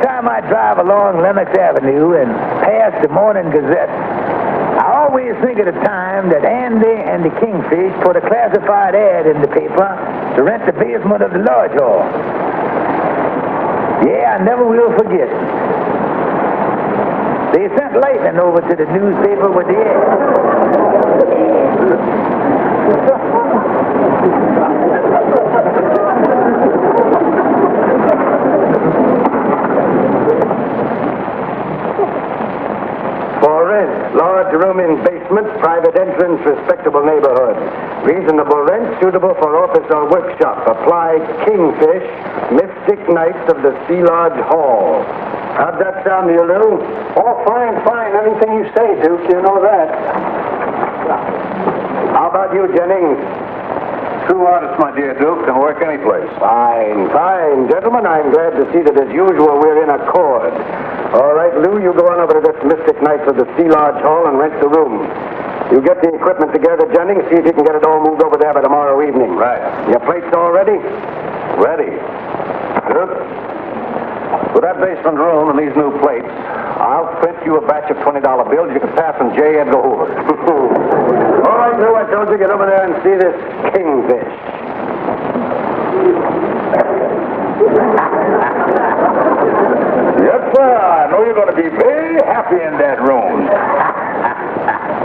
time I drive along Lenox Avenue and pass the Morning Gazette, I always think of the time that Andy and the Kingfish put a classified ad in the paper to rent the basement of the Lodge Hall. Yeah, I never will forget. They sent lightning over to the newspaper with the ad. For rent, large room in basement, private entrance, respectable neighborhood. Reasonable rent, suitable for office or workshop. Apply Kingfish, Mystic Knights of the Sea Lodge Hall. How'd that sound to you, Lou? Oh, fine, fine. Anything you say, Duke, you know that. How about you, Jennings? True artist, my dear Duke, can work any place. Fine, fine. Gentlemen, I'm glad to see that, as usual, we're in accord. All right, Lou, you go on over to this Mystic Knights of the Sea Lodge Hall and rent the room. You get the equipment together, Jennings, see if you can get it all moved over there by tomorrow evening. Right. Your plates all ready? Ready. Duke, with that basement room and these new plates, I'll print you a batch of $20 bills you can pass from J. Edgar Hoover. All right, Lou, I told you, get over there and see this Kingfish. Yes, sir. I know you're going to be very happy in that room.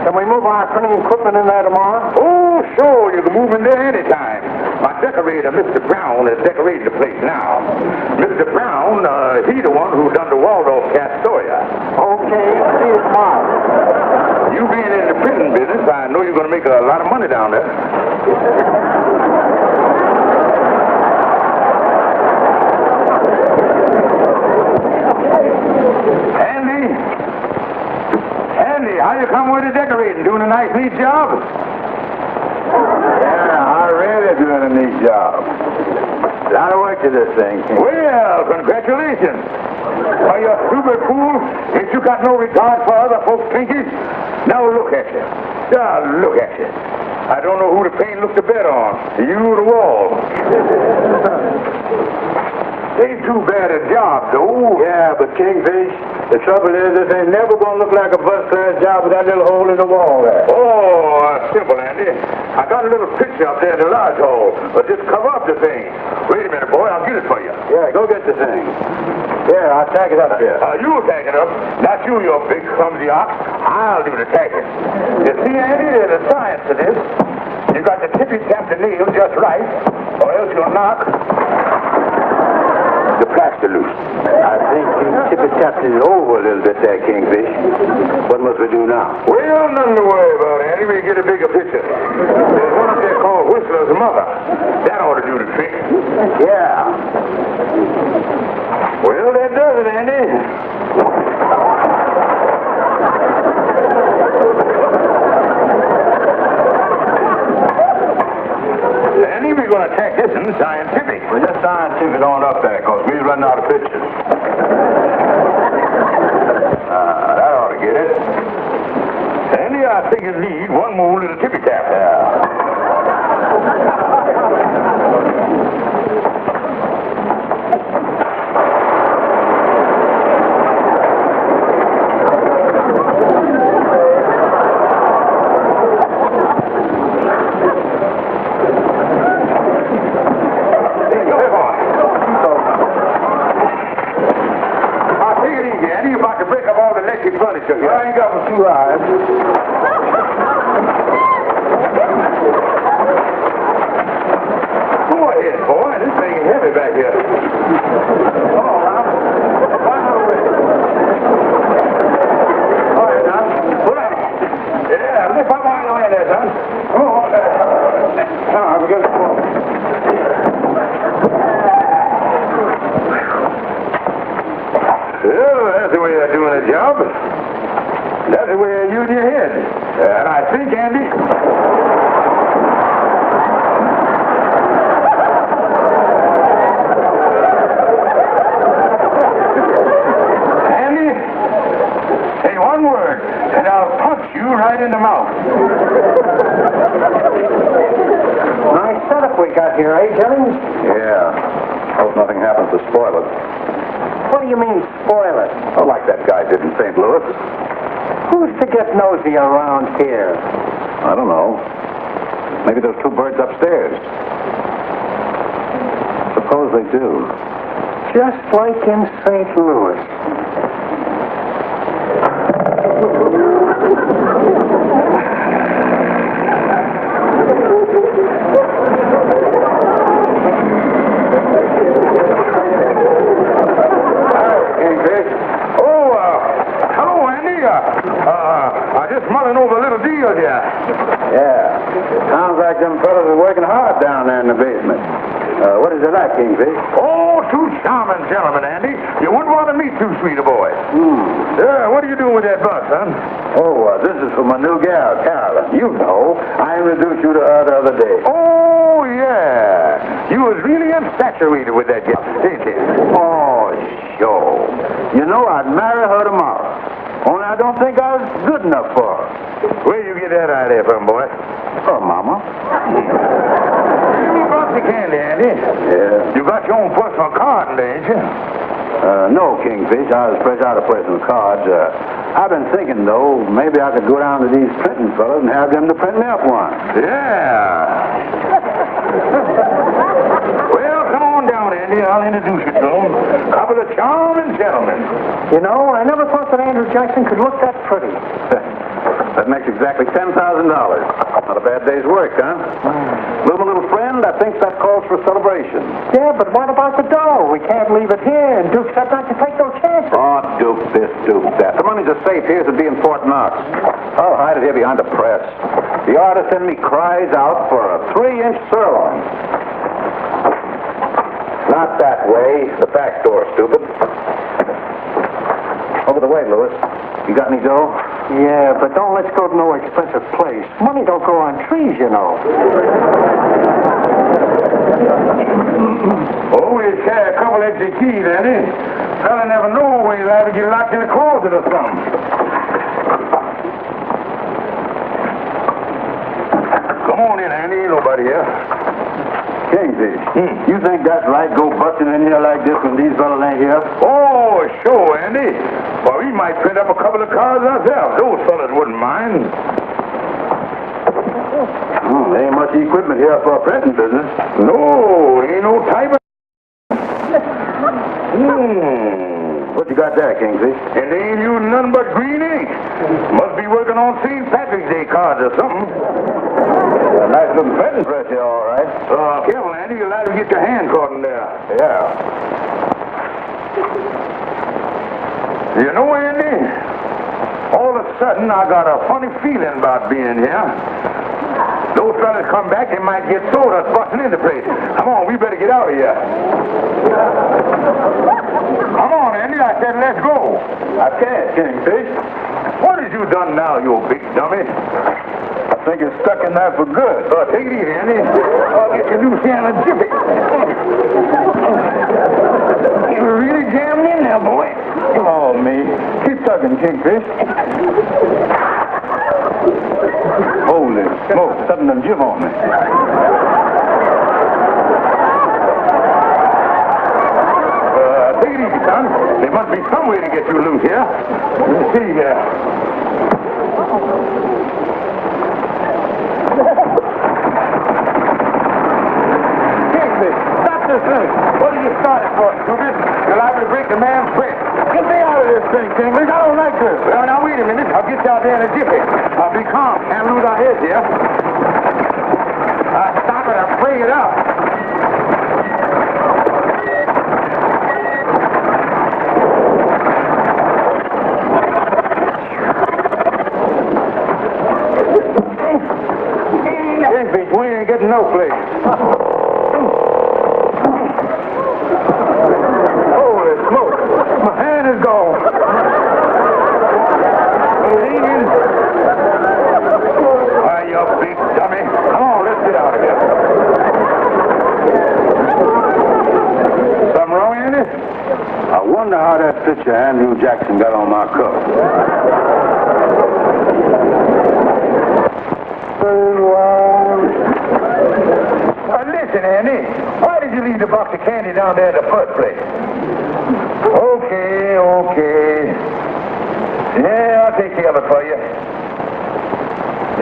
Can we move our printing equipment in there tomorrow? Oh, sure. You can move in there anytime. My decorator, Mr. Brown, is decorating the place now. Mr. Brown, he's the one who done the Waldorf Castoria. Okay, see you tomorrow. You being in the printing business, I know you're going to make a lot of money down there. Andy, how you come with the decorating? Doing a nice, neat job? Yeah, I'm really doing a neat job. A lot of work to this thing. Well, congratulations. Are you a stupid fool? Ain't you got no regard for other folks' pinkies? Now look at you. Now look at you. I don't know who the paint looked the better on, you or the wall. Ain't too bad a job, though. Yeah, but Kingfish, the trouble is this ain't never gonna look like a first-class job with that little hole in the wall there. Oh, simple, Andy. I got a little picture up there in the lodge hall. But just cover up the thing. Wait a minute, boy. I'll get it for you. Yeah, go get the thing. Here, I'll tag it up here. You'll tag it up. Not you big clumsy ox. I'll do the tagging. You see, Andy, there's a science to this. You got to tippy-tap the nail just right, or else you'll knock the plaster loose. I think you tippy-tapped it over a little bit there, Kingfish. What must we do now? Well, nothing to worry about, Andy. We get a bigger picture. There's one up there called Whistler's Mother. That ought to do the trick. Yeah. Well, that does it, Andy. Andy, we're going to tack this in scientific. Well, just scientific on up there, because we're running out of pictures. That ought to get it. Andy, I think you need one more little tippy tap. Yeah. Furniture here. I ain't got but 2 eyes. Go ahead, boy. This thing is heavy back here. Come on, now. Climb over it. All right, now. Pull out. Yeah, lift up on your hand there, son. Come on. Now, we got to go. Well, that's the way of doing a job. That's the way of using your head. And I think, Andy... Andy, say one word, and I'll punch you right in the mouth. Nice setup we got here, eh, Jennings? Yeah. Hope nothing happens to spoil it. What do you mean, spoil it? Oh, like that guy did in St. Louis. Who's to get nosy around here? I don't know. Maybe there's two birds upstairs. Suppose they do. Just like in St. Louis. Just mulling over a little deal here. Yeah. Sounds like them fellas are working hard down there in the basement. What is it like, Kingfish? Oh, two charming gentlemen, Andy. You wouldn't want to meet too sweet a boy. What are you doing with that bus, son? Oh, this is for my new gal, Carolyn. You know, I introduced you to her the other day. Oh, yeah. You was really infatuated with that gal, didn't you? Oh, sure. You know, I'd marry her tomorrow. Only I don't think I was good enough for her. Where you get that idea from, boy? Oh, Mama. You brought the candy, Andy. Yeah. You got your own personal card, ain't you? No, Kingfish. I was fresh out of personal cards. I've been thinking, though, maybe I could go down to these printing fellas and have them to print me up one. Yeah. Well, come on down, Andy. I'll introduce you to them. Couple of charming gentlemen. You know, I never thought that Andrew Jackson could look that pretty. That makes exactly $10,000. Not a bad day's work, huh? My little friend, I think that calls for celebration. Yeah, but what about the dough? We can't leave it here, and Duke said not to take no chances. Oh, Duke this, Duke that. The money's as safe here as it'd be in Fort Knox. I'll hide it here behind the press. The artist in me cries out for a 3-inch sirloin. Not that way. The back door, stupid. Over the way, Louis. You got any dough? Yeah, but don't let's go to no expensive place. Money don't grow on trees, you know. Oh, we'll carry a couple extra keys, Andy. Fella never know when he'll have to get locked in a closet or something. Come on in, Andy. Ain't nobody here. Kingfish, you think that's right, go busting in here like this when these fellas ain't here? Oh, sure, Andy. Well, we might print up a couple of cards ourselves. Those fellas wouldn't mind. There ain't much equipment here for a printing business. No, ain't no type of... What you got there, Kingfish? And they ain't using nothing but green ink. Must be working on St. Patrick's Day cards or something. A nice little printing press here, all right. Careful, Andy. You'll have to get your hand caught in there. Yeah. You know, Andy, all of a sudden I got a funny feeling about being here. Those fellas come back, they might get sold us busting in the place. Come on, we better get out of here. Come on, Andy. I said let's go. I can't, Kingfish. What have you done now, you big dummy? I think it's stuck in there for good. Take it easy, Andy. I'll get you loose here in a jiffy. You're really jamming in there, boy. Come on, me. Keep tugging, Kingfish. Holy smoke, sudden and jim on me. Take it easy, son. There must be some way to get you loose here. Let's see here. Kingfish, stop this thing. What did you start it for, stupid? You're liable to break the man's breath. Get me out of this thing, Kingfish. I don't like this. Well, now, wait a minute. I'll get you out there in a jiffy. I'll be calm. Can't lose our heads here. Stop it. I'll play it out. Kingfish, we ain't getting no place. Holy smoke. My hand is gone. Why, you big dummy. Come on, let's get out of here. Something wrong, Andy? I wonder how that picture Andrew Jackson got on my cuff. Listen, Andy, why did you leave the box of candy down there in the first place? Okay. okay. Yeah, I'll take care of it for you.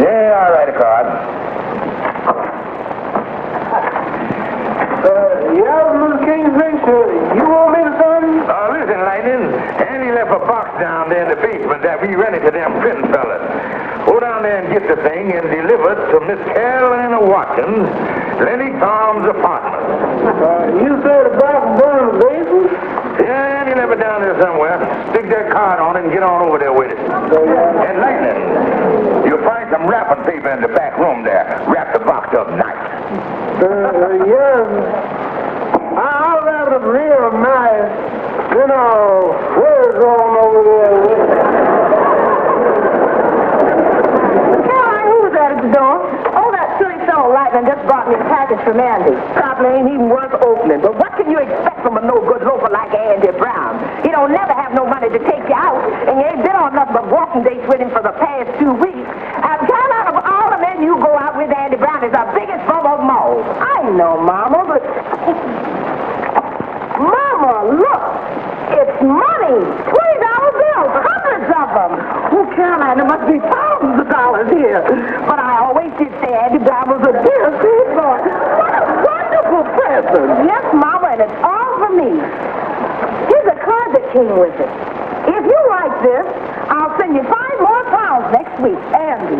Yeah, I'll write a card. Yeah, Mr. Kingfish, you want me to sign? Listen, Lightning. Andy left a box down there in the basement that we rented to them printing fellas. Go down there and get the thing and deliver it to Miss Carolina Watkins, Lenny Tom's apartment. You said the box down in the basement? Yeah, Andy left it down there somewhere. Stick that card on it and get on over there with it. And Lightning, you'll find some wrapping paper in the back room there. Wrap the box up nice. Yeah. I'll wrap it real nice. You know, where's on over there with it? Caroline, who was that at the door? Oh, that silly fellow Lightning just brought me a package from Andy. Probably ain't even worth opening. But what can you expect from a no-good loafer like Andy Brown? He don't never have no money to take you out, and you ain't been on nothing but walking dates with him for the past 2 weeks. Caroline, of all the men you go out with, Andy Brown is the biggest bum of them all. I know, Mama, but... Mama, look! It's money! $20 bills, hundreds of them! Oh, Caroline, there must be thousands of dollars here. But I always did say Andy Brown was a dear sweet boy. What a wonderful present! Yes, Mama, and it's all for me. Here's a card that came with it. If you like this, I'll send you 5 more pounds next week. Andy.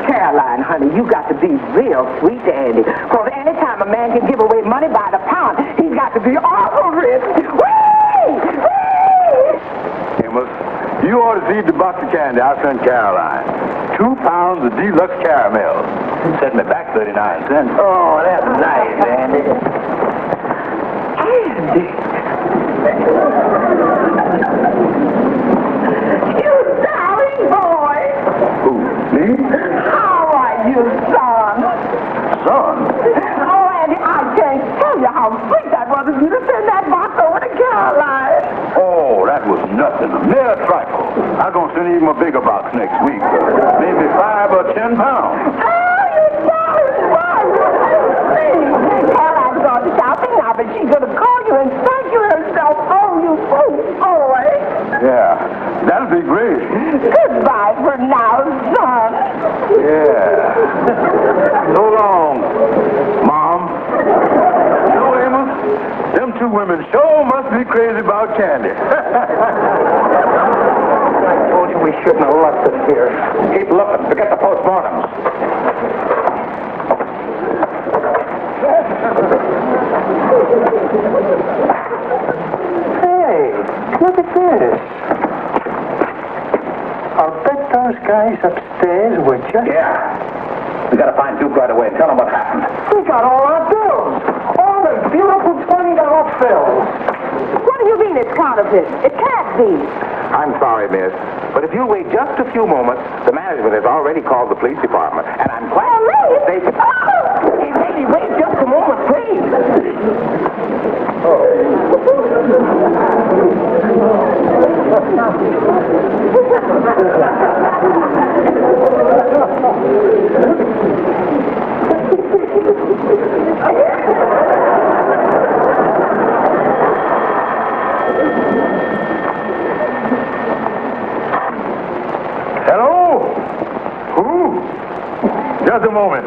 Caroline, honey, you got to be real sweet to Andy. Because anytime a man can give away money by the pound, he's got to be awful rich. Whee! Amos, you ought to see the box of candy I sent Caroline. 2 pounds of deluxe caramel. Set me back 39 cents. Oh, that's nice, Andy. Andy! You darling boy! Who, me? How are you, son? Son? Oh, Andy, I can't tell you how sweet that was of you to send that box over to Caroline. Oh, that was nothing. A mere trifle. I'm going to send even a bigger box next week. Maybe 5 or 10 pounds. Oh, you darling boy! Caroline's gone to shopping now, but she's going to call you and thank you herself. Oh, you sweet boy. Yeah, that'll be great. Goodbye for now, son. Yeah. So long, Mom. You know, Amos, them 2 women sure must be crazy about candy. I told you we shouldn't have left it here. Keep looking. Forget the postmortems. Hey, look at this. I'll bet those guys upstairs were just... Yeah. We gotta find Duke right away and tell him what happened. We got all our bills. All the beautiful $20 bills. What do you mean it's counterfeit? It can't be. I'm sorry, miss, but if you'll wait just a few moments, the management has already called the police department, and I'm quite sure they could... Hey, lady, wait just a moment, please. Hello? Who? Just a moment.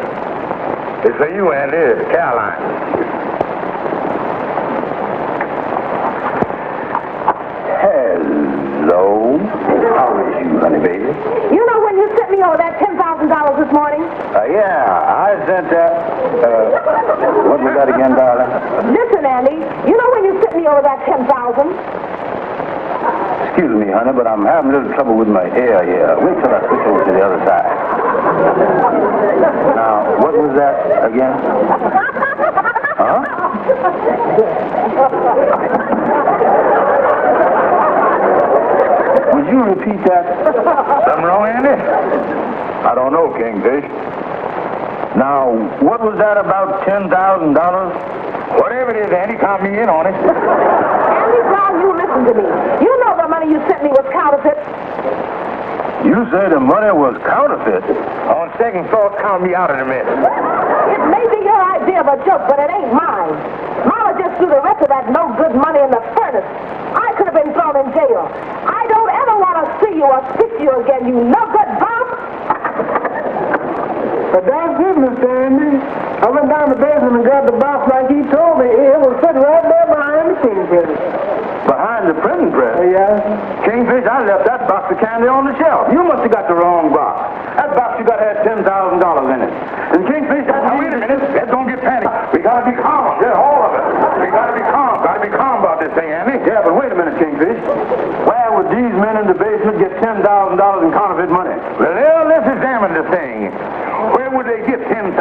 It's for you, Andy. It's Caroline. Hello. How is you, honey baby? You know when you sent me over that $10,000 this morning? Yeah, I sent that. What was that again, darling? Listen, Andy, you know when you sent me over that $10,000? Excuse me, honey, but I'm having a little trouble with my ear here. Wait till I switch over to the other side. Now, what was that again? Huh? Would you repeat that? Something wrong, Andy? I don't know, Kingfish. Now, what was that about $10,000? Whatever it is, Andy, count me in on it. Andy Brown, you listen to me. You know the money you sent me was counterfeit. You say the money was counterfeit? On second thought, count me out of the mess. It may be your idea of a joke, but it ain't mine. Mama just threw the record that no good money in the furnace, I could have been thrown in jail. I don't ever want to see you or speak to you again, you no good bum. But that's it, Mr. Andy. I went down the basement and grabbed the box like he told me. It was sitting right there behind the kingfish. Behind the printing press? Yeah. Kingfish, I left that box of candy on the shelf. You must have got the wrong box. That box you got had $10,000 in it. And Kingfish, Now, wait a minute. Let's don't get panicked. We gotta be calm. Yeah, all of it. We gotta be calm. Gotta be calm about this thing, Andy. Yeah, but wait a minute, Kingfish. Where would these men in the basement get $10,000 in counterfeit money? Well, let's examine the thing. Where would they get $10,000?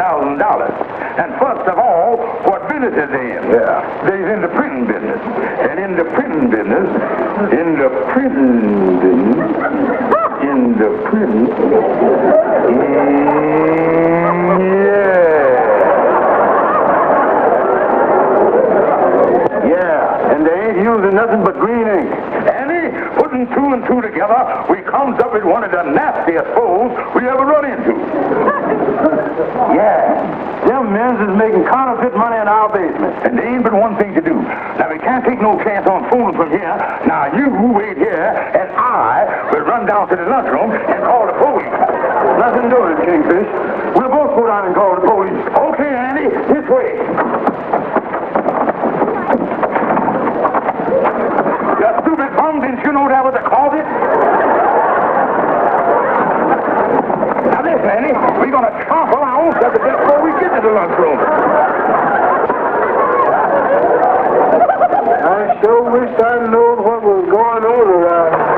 And first of all, what business is they in? Yeah. They're in the printing business. And in the printing business, Yeah, and they ain't using nothing but green ink. Andy, putting two and two together, we comes up with one of the nastiest foes we ever run into. Yeah, them men's is making counterfeit money in our basement. And there ain't but one thing to do. Now, we can't take no chance on fooling from here. Now, you wait here, and I will run down to the lunchroom and call the police. Nothing doing, Kingfish. We'll both go down and call the police. Okay, Andy, this way. You stupid bum, didn't you know that was a closet? Now, listen, Andy, we're going to chomp around just before we get to the lunchroom. I sure wish I knew what was going on around here.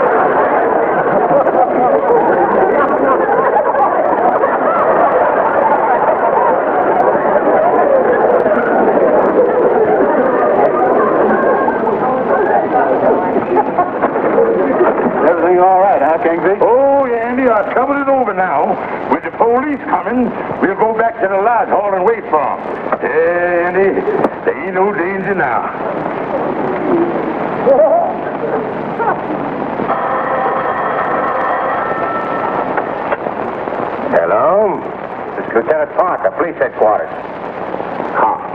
Everything all right, huh, Kingfish? Oh, yeah, Andy, our trouble is over now. With the police coming, we'll go back to the lodge hall and wait for them. Yeah, Andy, there ain't no danger now. Hello? This is Lieutenant Parker, police headquarters. Cops.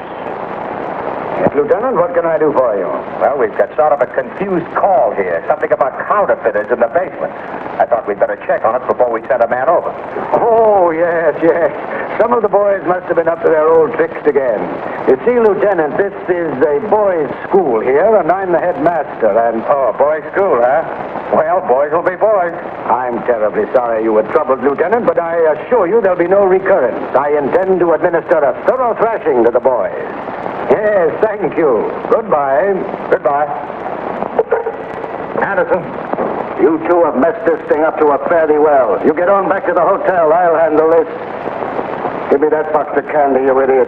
Yes, Lieutenant, what can I do for you? Well, we've got sort of a confused call here. Something about counterfeiters in the basement. I thought we'd better check on it before we send a man over. Oh, yes. Some of the boys must have been up to their old tricks again. You see, Lieutenant, this is a boys' school here, and I'm the headmaster, and... Oh, boys' school, huh? Well, boys will be boys. I'm terribly sorry you were troubled, Lieutenant, but I assure you there'll be no recurrence. I intend to administer a thorough thrashing to the boys. Yes, thank you. Goodbye. Goodbye. Anderson, you two have messed this thing up to a fairly well. You get on back to the hotel. I'll handle this. Give me that box of candy, you idiot.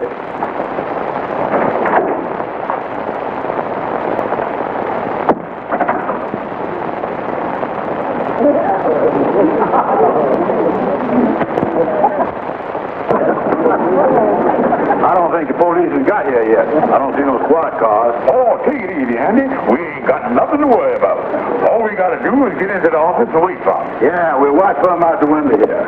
I don't think the police has got here yet. I don't see no squad cars. Oh, take it easy, Andy. We ain't got nothing to worry about. All we got to do is get into the office and wait for them. Yeah, we'll watch for them out the window here.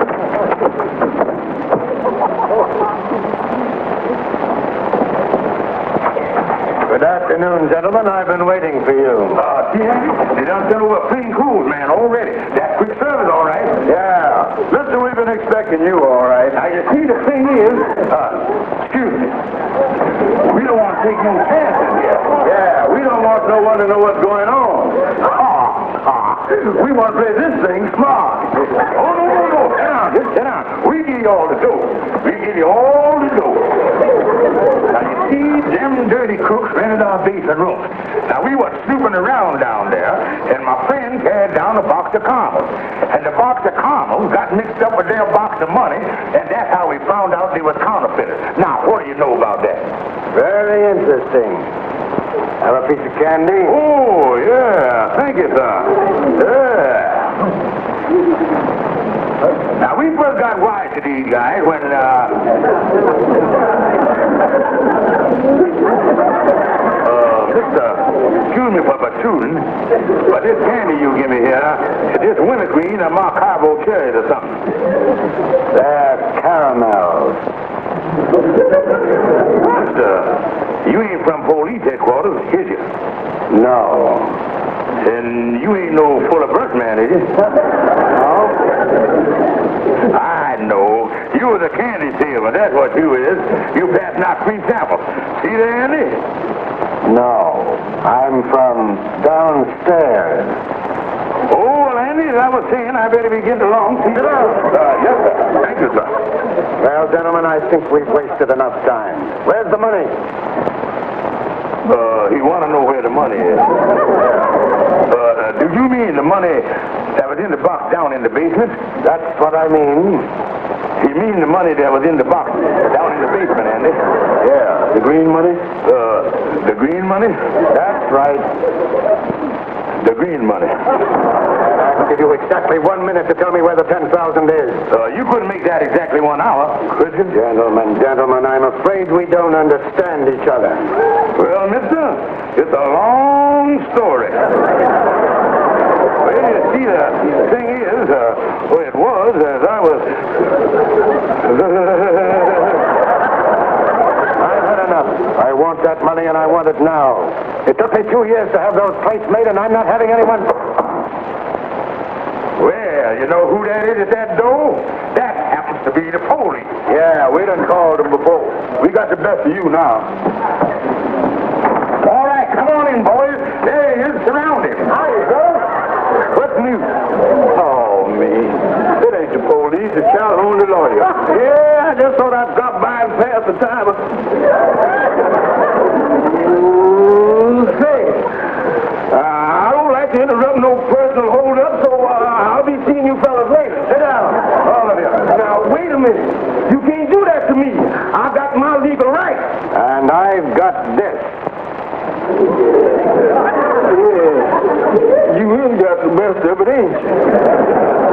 Good afternoon, gentlemen. I've been waiting for you. See, Andy? They done sent over a plain clothes man already. That quick service, all right. Yeah. Listen, we've been expecting you, all right. Now, you see, the thing is, excuse me. We don't want to take no chances here. Yeah, we don't want no one to know what's going on. We want to play this thing smart. Oh, no. Sit down. Just sit down. We give you all the dough. We give you all the dough. Now, you see, them dirty crooks rented our basement room. Now, we were snooping around down there, and my friend carried down a box of caramels. And the box of caramels got mixed up with their box of money, and that's how we found out they were counterfeiters. Now, what do you know about that? Very interesting. Have a piece of candy? Oh, yeah. Thank you, sir. Yeah. Now, we first got wise to these guys when, excuse me for protruding, but this candy you give me here, this wintergreen or Marcavo cherries or something. They're caramels. Mister, You ain't from police headquarters, is you? No. And you ain't no full-of-birth man, is you? No? I know. You was a candy salesman, that's what you is. You passing out free samples. See there, Andy? No. I'm from downstairs. Oh, well, Andy, as I was saying, I better be getting along. Yes, sir. Thank you, sir. Well, gentlemen, I think we've wasted enough time. Where's the money? He want to know where the money is. Do you mean the money that was in the box down in the basement? That's what I mean. You mean the money that was in the box down in the basement, Andy? Yeah, the green money? The green money? That's right. The green money. I'll give you exactly 1 minute to tell me where the 10,000 is. You couldn't make that exactly 1 hour, could you? Gentlemen, I'm afraid we don't understand each other. Well, mister, it's a long story. Well, you see, the thing is, well, it was as I was... I've had enough. I want that money, and I want it now. It took me 2 years to have those plates made, and I'm not having anyone... Well, you know who that is at that door? That happens to be the police. Yeah, we done called them before. We got the best of you now. All right, come on in, boys. There he is. Surround him. Hi, sir. What's new? Oh, me. It ain't the police. It's Calhoun, the lawyer. Yeah, I just thought I'd drop by and pass the time. Say, I don't like to interrupt no personal hold-up, so I'll be seeing you fellas later. Sit down, all of you. Now, wait a minute. You can't do that to me. I got my legal rights. And I've got this. Yeah, you ain't got the best of it, ain't you?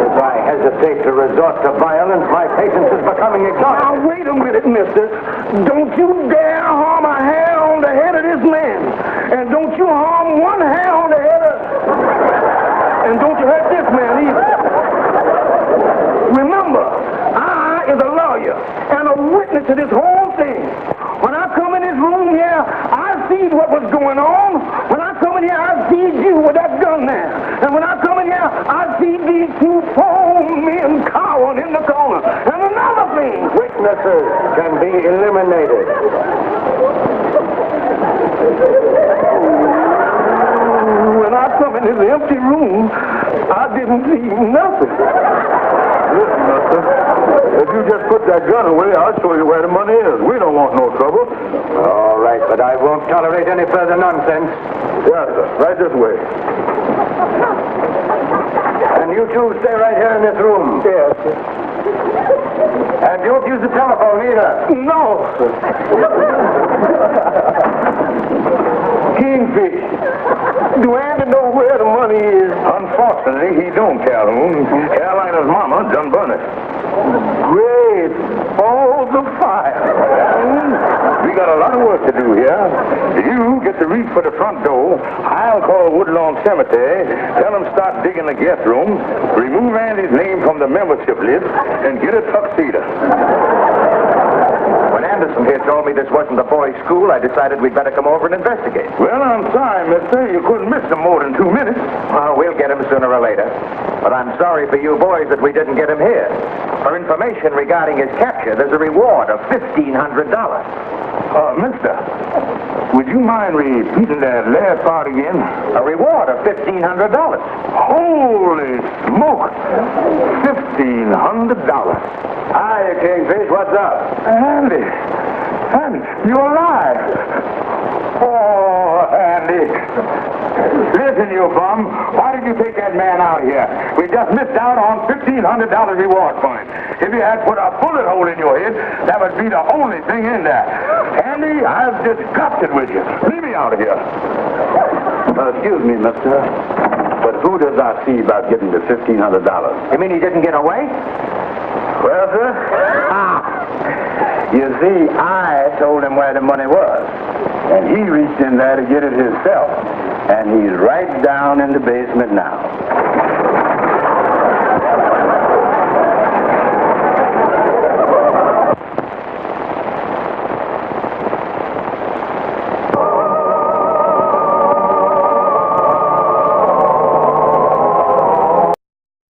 If I hesitate to resort to violence, my patience is becoming exhausted. Now, wait a minute, mister. Don't you dare harm a hair on the head of this man. And don't you harm one hair on the head of... And don't you hurt this man either. Remember, I is a lawyer and a witness to this whole thing. When I come in this room here, I see what was going on. When I come in here, I see you with that gun there. And when I come in here, I see these two poor men cowering in the corner. And another thing. Witnesses can be eliminated. When I come in this empty room, I didn't see nothing. Listen, mister, if you just put that gun away, I'll show you where the money is. We don't want no trouble. All right, but I won't tolerate any further nonsense. Yes, sir. Right this way. And you two stay right here in this room. Yes, sir. And don't use the telephone either. No, sir. Kingfish. Do Andy know where the money is? Unfortunately, he don't, Calhoun. Carolina's mama done burn it. Great balls of fire. We got a lot of work to do here. You get to reach for the front door. I'll call Woodlawn Cemetery, tell them start digging the guest room, remove Andy's name from the membership list, and get a tuxedo. When Anderson here told me this wasn't a boys' school, I decided we'd better come over and investigate. Well, I'm sorry, mister. You couldn't miss him more than 2 minutes. Well, we'll get him sooner or later. But I'm sorry for you boys that we didn't get him here. For information regarding his capture, there's a reward of $1,500. Mister, would you mind repeating that last part again? A reward of $1,500. Holy smoke! $1,500. Hiya, Kingfish. What's up? Andy, you're alive. Oh, Andy. Listen, you bum. Why did you take that man out here? We just missed out on $1,500 reward for him. If you had put a bullet hole in your head, that would be the only thing in there. Andy, I'm disgusted with you. Leave me out of here. Excuse me, mister. But who does I see about getting the $1,500? You mean he didn't get away? Well, sir, you see, I told him where the money was. And he reached in there to get it himself. And he's right down in the basement now.